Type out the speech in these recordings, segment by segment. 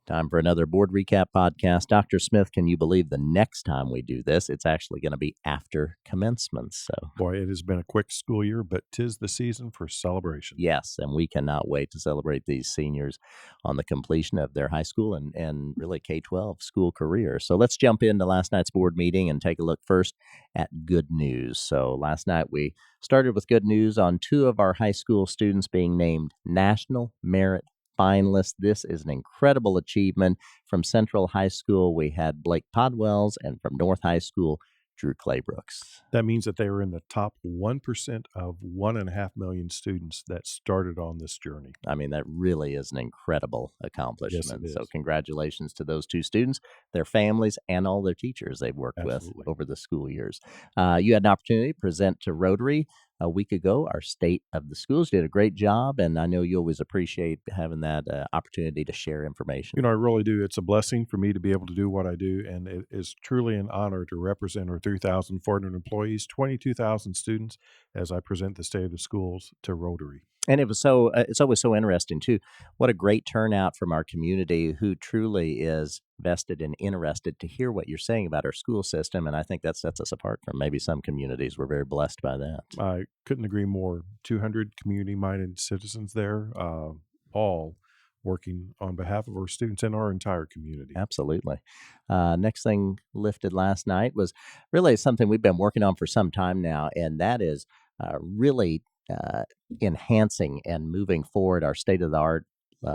Time for another board recap podcast. Dr. Smith, can you believe the next time we do this, it's actually going to be after commencement? So, Boy, it has been a quick school year, but 'tis the season for celebration. yes, and we cannot wait to celebrate these seniors on the completion of their high school and really K 12 school career. So, let's jump into last night's board meeting and take a look first at good news. So, last night we started with good news on two of our high school students being named National Merit finalists. This is an incredible achievement. From Central High School, we had Blake Podwells, and from North High School, Drew Claybrooks. That means that they were in the top 1% of 1.5 million students that started on this journey. I mean, that really is an incredible Yes, accomplishment. it So, is. congratulations to those two students, their families, and all their teachers they've worked with Absolutely. over the school years. You had an opportunity to present to Rotary a week ago, our State of the Schools. You did a great job, and I know you always appreciate having that opportunity to share information. I really do. It's a blessing for me to be able to do what I do, and it is truly an honor to represent our 3,400 employees, 22,000 students, as I present the state of the schools to Rotary. And it's always so interesting too. What a great turnout from our community who truly is vested and interested to hear what you're saying about our school system. And I think that sets us apart from maybe some communities. We're very blessed by that. I couldn't agree more. 200 community-minded citizens there, all working on behalf of our students and our entire community. Absolutely. Next thing lifted last night was really something we've been working on for some time now, and that is really enhancing and moving forward our state of the art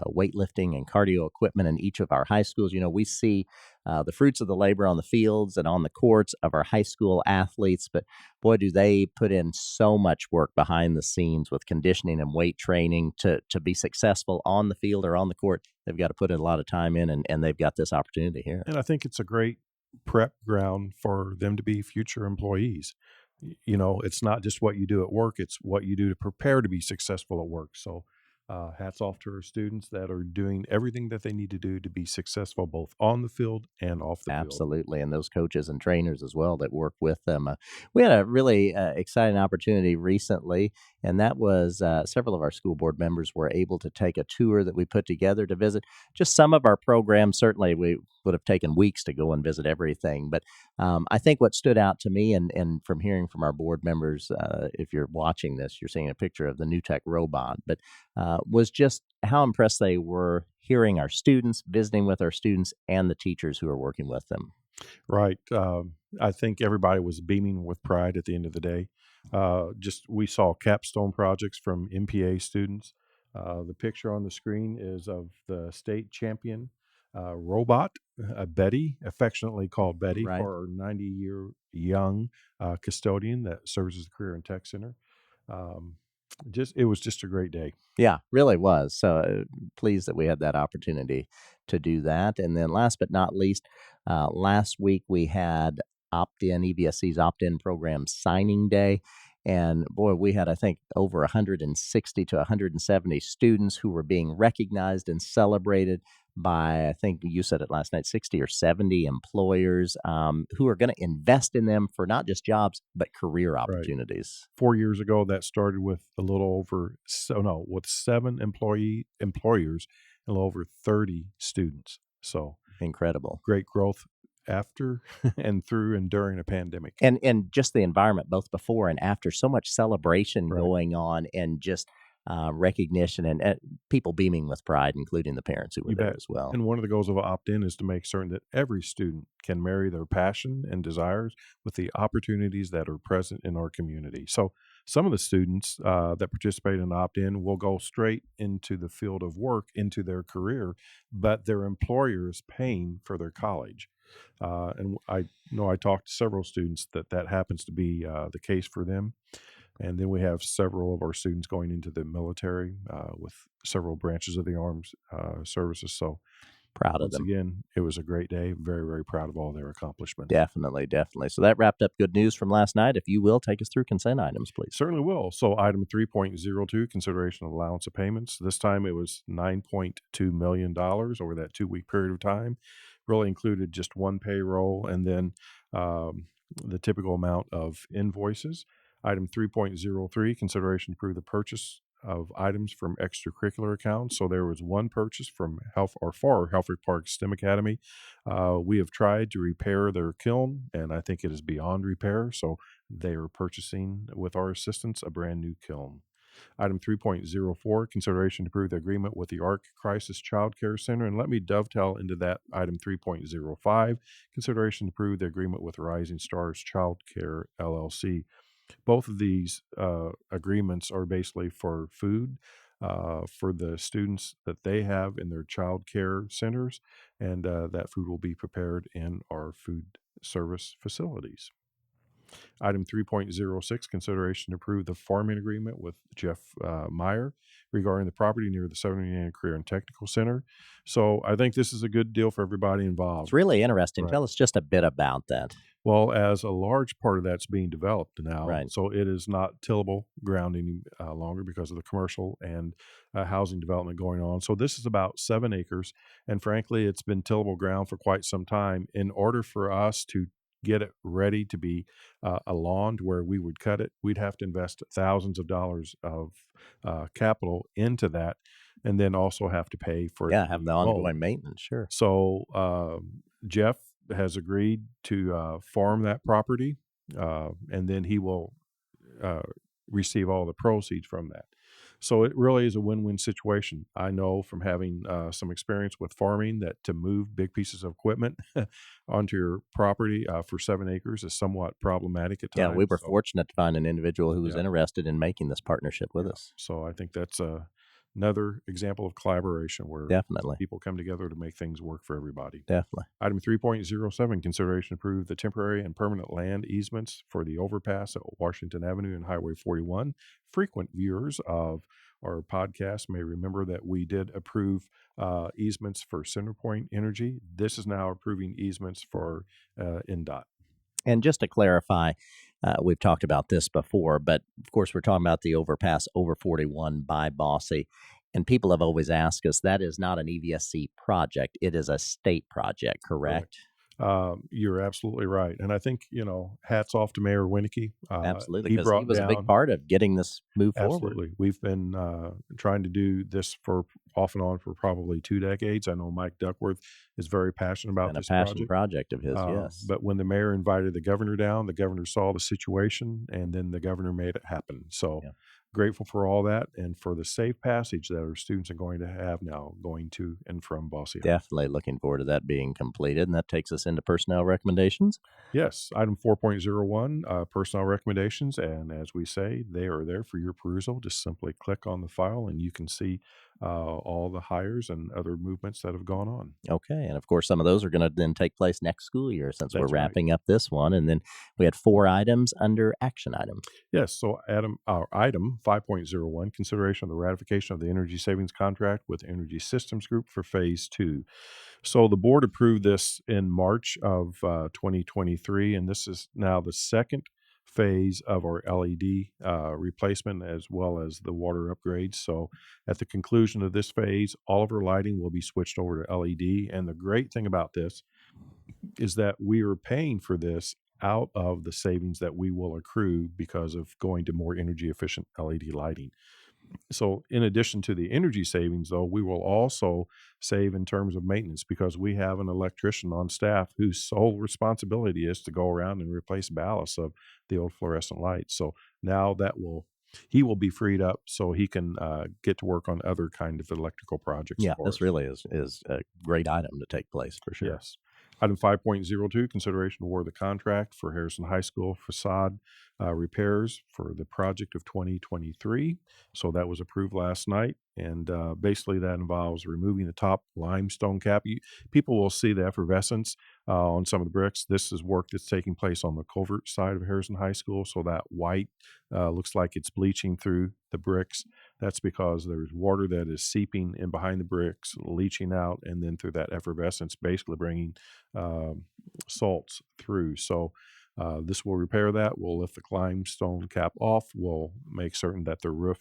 weightlifting and cardio equipment in each of our high schools. You know, we see the fruits of the labor on the fields and on the courts of our high school athletes, but boy, do they put in so much work behind the scenes with conditioning and weight training to be successful on the field or on the court. They've got to put in a lot of time in, and they've got this opportunity here. And I think it's a great prep ground for them to be future employees. It's not just what you do at work, it's what you do to prepare to be successful at work. So, hats off to our students that are doing everything that they need to do to be successful both on the field and off the field. Absolutely, and those coaches and trainers as well that work with them. We had a really exciting opportunity recently, and that was several of our school board members were able to take a tour that we put together to visit just some of our programs. Certainly, we would have taken weeks to go and visit everything, but I think what stood out to me, and from hearing from our board members, if you're watching this, you're seeing a picture of the new tech robot, but was just how impressed they were hearing our students, visiting with our students, and the teachers who are working with them. Right. I think everybody was beaming with pride at the end of the day. Just we saw capstone projects from MPA students. The picture on the screen is of the state champion robot, Betty, affectionately called Betty, Right. for our 90-year young custodian that serves as a career and tech center. Um, it was just a great day. Yeah, really was. So pleased that we had that opportunity to do that. And then last but not least, last week we had EVSC's opt in program signing day. And boy, we had, I think, over 160 to 170 students who were being recognized and celebrated by, I think you said it last night, 60 or 70 employers who are going to invest in them for not just jobs, but career opportunities. 4 years ago, that started with with 7 employers and a little over 30 students. So Incredible. great growth after and through and during a pandemic. And just the environment both before and after, so much celebration Right. going on, and just recognition and people beaming with pride, including the parents who were You there bet. as well. And one of the goals of opt-in is to make certain that every student can marry their passion and desires with the opportunities that are present in our community. So some of the students that participate in opt-in will go straight into the field of work, into their career, but their employer is paying for their college. And I know I talked to several students that happens to be the case for them. And then we have several of our students going into the military with several branches of the armed services. So Proud of once them. again, it was a great day. Very, very proud of all their accomplishments. Definitely, definitely. So that wrapped up good news from last night. If you will, take us through consent items, please. Certainly will. So item 3.02, consideration of allowance of payments. This time it was $9.2 million over that 2-week period of time. Really included just one payroll and then the typical amount of invoices. Item 3.03, consideration to approve the purchase of items from extracurricular accounts. So there was one purchase from Health or for Helfrich Park STEM Academy. We have tried to repair their kiln, and I think it is beyond repair. So they are purchasing, with our assistance, a brand new kiln. Item 3.04, consideration to approve the agreement with the ARC Crisis Child Care Center. And let me dovetail into that item 3.05, consideration to approve the agreement with Rising Stars Child Care LLC. Both of these agreements are basically for food for the students that they have in their child care centers, and that food will be prepared in our food service facilities. Item 3.06, consideration to approve the farming agreement with Jeff Meyer regarding the property near the Southern Indiana Career and Technical Center. So I think this is a good deal for everybody It's involved. really interesting. Right. Tell us just a bit about that. Well, as a large part of that's being developed now, Right. so it is not tillable ground any longer because of the commercial and housing development going on. So this is about 7 acres, and frankly, it's been tillable ground for quite some time. In order for us to get it ready to be a lawn to where we would cut it, we'd have to invest thousands of dollars of capital into that, and then also have to pay for it Yeah, to have be the mowed. ongoing maintenance, sure. So Jeff has agreed to farm that property, and then he will uh, receive all the proceeds from that. So it really is a win-win situation. I know from having some experience with farming that to move big pieces of equipment onto your property for 7 acres is somewhat problematic at Yeah, we times. were So fortunate to find an individual who was yeah, interested in making this partnership with yeah. us. So I think that's another example of collaboration where Definitely. people come together to make things work for everybody. Definitely. Item 3.07, consideration to approve the temporary and permanent land easements for the overpass at Washington Avenue and Highway 41. Frequent viewers of our podcast may remember that we did approve easements for CenterPoint Energy. This is now approving easements for NDOT. And just to clarify, we've talked about this before, but of course, we're talking about the overpass over 41 by Bossy. And people have always asked us that is not an EVSC project, it is a state project, Correct. correct? You're absolutely right. And I think, hats off to Mayor Winnicky. Absolutely, He because he brought was a big down. part of getting this move forward Absolutely. We've been trying to do this for off and on for probably 2 decades. I know Mike Duckworth is very passionate about and a this passion project. project of his, yes. But when the mayor invited the governor down, the governor saw the situation and then the governor made it happen. So Yeah. grateful for all that and for the safe passage that our students are going to have now going to and from Bossy High. Definitely looking forward to that being completed. And that takes us into personnel recommendations. Yes, item 4.01, personnel recommendations. And as we say, they are there for your perusal. Just simply click on the file and you can see all the hires and other movements that have gone on. Okay. And of course, some of those are going to then take place next school year since we're That's right. wrapping up this one. And then we had 4 items under action items. Yes, so item 5.01, consideration of the ratification of the energy savings contract with Energy Systems Group for Phase 2. So the board approved this in March of 2023, and this is now the second phase of our LED replacement as well as the water upgrades. So at the conclusion of this phase, all of our lighting will be switched over to LED. And the great thing about this is that we are paying for this out of the savings that we will accrue because of going to more energy efficient LED lighting. So, in addition to the energy savings, though, we will also save in terms of maintenance because we have an electrician on staff whose sole responsibility is to go around and replace ballasts of the old fluorescent lights. So now he will be freed up so he can get to work on other kind of electrical projects Yeah, for this us. really is a great item to take place for sure. Yes. Item 5.02, consideration to award the contract for Harrison High School facade repairs for the project of 2023. So that was approved last night. And basically, that involves removing the top limestone cap. People will see the effervescence on some of the bricks. This is work that's taking place on the culvert side of Harrison High School. So that white looks like it's bleaching through the bricks. That's because there's water that is seeping in behind the bricks, leaching out, and then through that effervescence, basically bringing salts through. So this will repair that. We'll lift the limestone cap off. We'll make certain that the roof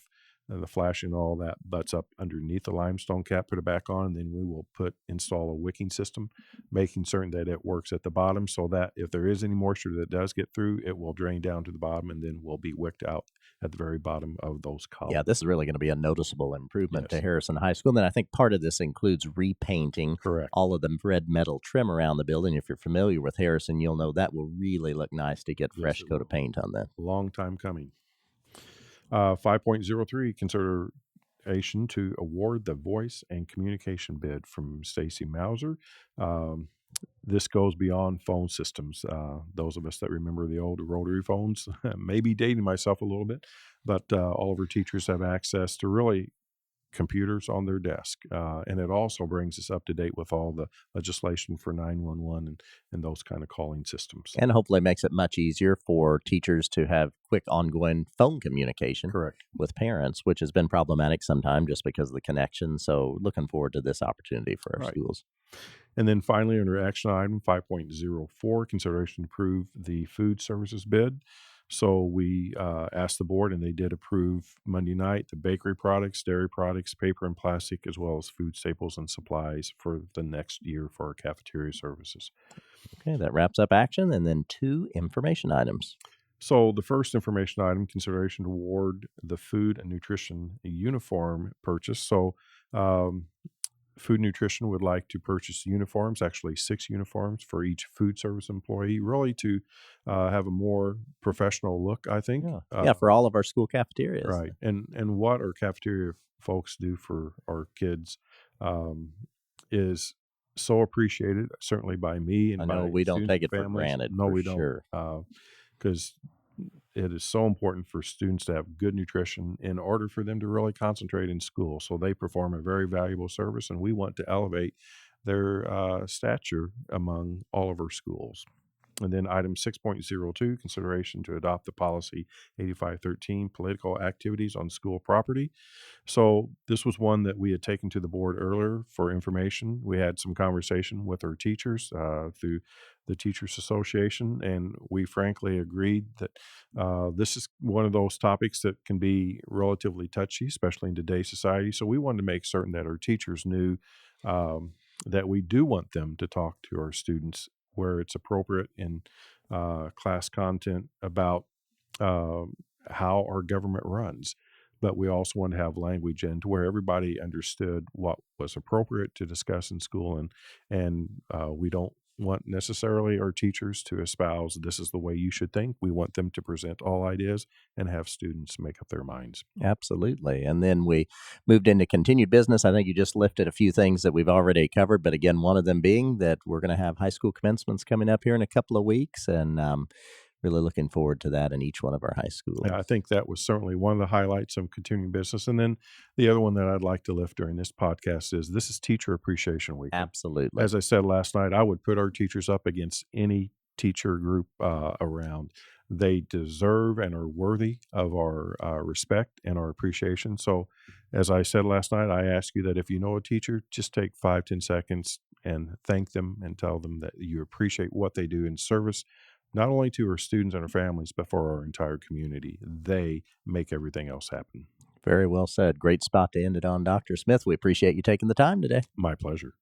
the flashing and all that butts up underneath the limestone cap, put it back on, and then we will install a wicking system, making certain that it works at the bottom so that if there is any moisture that does get through, it will drain down to the bottom and then will be wicked out at the very bottom of those Yeah, columns. this is really going to be a noticeable improvement to Yes, Harrison High School. And then I think part of this includes repainting correct. all of the red metal trim around the building. If you're familiar with Harrison, you'll know that will really look nice to get Yes, fresh it coat of will. paint on that. Long time coming. 5.03 consideration to award the voice and communication bid from Stacy Mauser. Um, this goes beyond phone systems. Those of us that remember the old rotary phones, maybe dating myself a little bit, but all of our teachers have access to really computers on their desk. And it also brings us up to date with all the legislation for 911 and those kind of calling systems. And hopefully makes it much easier for teachers to have quick ongoing phone communication Correct. with parents, which has been problematic sometimes just because of the connection. So looking forward to this opportunity for our Right. schools. And then finally, under action item 5.04, consideration to approve the food services bid. So we asked the board, and they did approve Monday night the bakery products, dairy products, paper and plastic, as well as food staples and supplies for the next year for our cafeteria services. Okay, that wraps up action. And then two information items. So the first information item, consideration to award the food and nutrition uniform purchase. So um, Food Nutrition would like to purchase uniforms, actually 6 uniforms for each food service employee, really to have a more professional look, I think. Yeah, yeah, for all of our school cafeterias. Right, and what our cafeteria folks do for our kids um, is so appreciated, certainly by me I and know by we don't students take and it for families. granted No, for we don't, sure. because it is so important for students to have good nutrition in order for them to really concentrate in school. So they perform a very valuable service, and we want to elevate their stature among all of our schools. And then item 6.02, consideration to adopt the policy 8513, political activities on school property. So this was one that we had taken to the board earlier for information. We had some conversation with our teachers through the Teachers Association, and we frankly agreed that this is one of those topics that can be relatively touchy, especially in today's society. So we wanted to make certain that our teachers knew um, that we do want them to talk to our students where it's appropriate in class content about um, how our government runs. But we also want to have language in to where everybody understood what was appropriate to discuss in school, and we don't want necessarily our teachers to espouse this is the way you should think. We want them to present all ideas and have students make up their minds. Absolutely. And then we moved into continued business. I think you just lifted a few things that we've already covered, but again, one of them being that we're going to have high school commencements coming up here in a couple of weeks, and really looking forward to that in each one of our high Yeah, I schools. think that was certainly one of the highlights of continuing business. And then the other one that I'd like to lift during this podcast is this is Teacher Appreciation Weekend. Absolutely. As I said last night, I would put our teachers up against any teacher group around. They deserve and are worthy of our respect and our appreciation. So, as I said last night, I ask you that if you know a teacher, just take 5-10 seconds and thank them and tell them that you appreciate what they do in service, not only to our students and our families, but for our entire community. They make everything else happen. Very well said. Great spot to end it on, Dr. Smith. We appreciate you taking the time today. My pleasure.